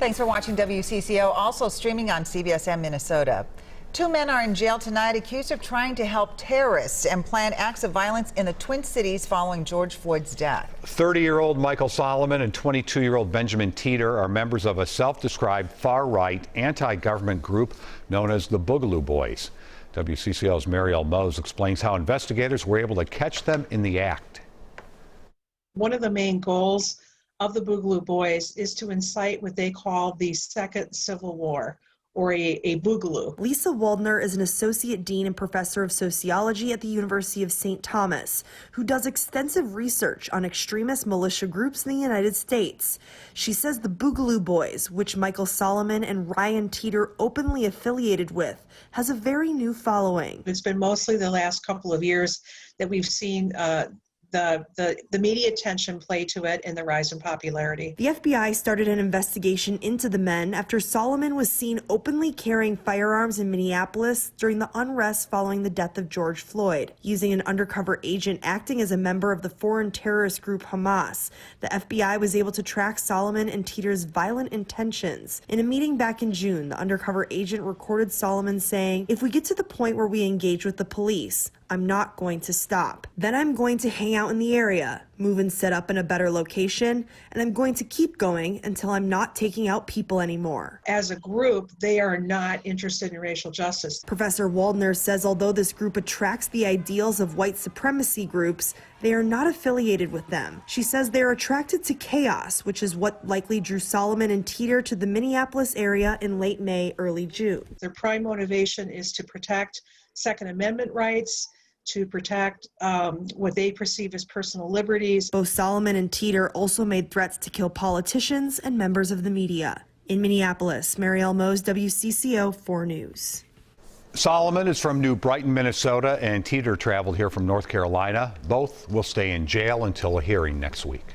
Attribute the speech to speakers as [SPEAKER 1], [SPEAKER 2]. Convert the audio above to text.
[SPEAKER 1] Thanks for watching WCCO, also streaming on CBSM Minnesota. Two men are in jail tonight accused of trying to help terrorists and plan acts of violence in the Twin Cities following George Floyd's death.
[SPEAKER 2] 30-year-old Michael Solomon and 22-year-old Benjamin Teeter are members of a self-described far-right anti-government group known as the Boogaloo Boys. WCCO's Marielle Mohs explains how investigators were able to catch them in the act.
[SPEAKER 3] One of the main goals of the Boogaloo Boys is to incite what they call the Second Civil War, or a boogaloo.
[SPEAKER 4] Lisa Waldner is an associate dean and professor of sociology at the University of St. Thomas, who does extensive research on extremist militia groups in the United States. She says the Boogaloo Boys, which Michael Solomon and Ryan Teeter openly affiliated with, has a very new following.
[SPEAKER 3] It's been mostly the last couple of years that we've seen the media attention play to it and the rise in popularity.
[SPEAKER 4] The FBI started an investigation into the men after Solomon was seen openly carrying firearms in Minneapolis during the unrest following the death of George Floyd. Using an undercover agent acting as a member of the foreign terrorist group Hamas, the FBI was able to track Solomon and Teeter's violent intentions. In a meeting back in June, the undercover agent recorded Solomon saying, "If we get to the point where we engage with the police, I'm not going to stop. Then I'm going to hang out in the area, move and set up in a better location, and I'm going to keep going until I'm not taking out people anymore."
[SPEAKER 3] As a group, they are not interested in racial justice.
[SPEAKER 4] Professor Waldner says although this group attracts the ideals of white supremacy groups, they are not affiliated with them. She says they're attracted to chaos, which is what likely drew Solomon and Teeter to the Minneapolis area in late May, early June.
[SPEAKER 3] Their prime motivation is to protect Second Amendment rights, to protect what they perceive as personal liberties.
[SPEAKER 4] Both Solomon and Teeter also made threats to kill politicians and members of the media. In Minneapolis, Marielle Mohs, WCCO 4 News.
[SPEAKER 2] Solomon is from New Brighton, Minnesota, and Teeter traveled here from North Carolina. Both will stay in jail until a hearing next week.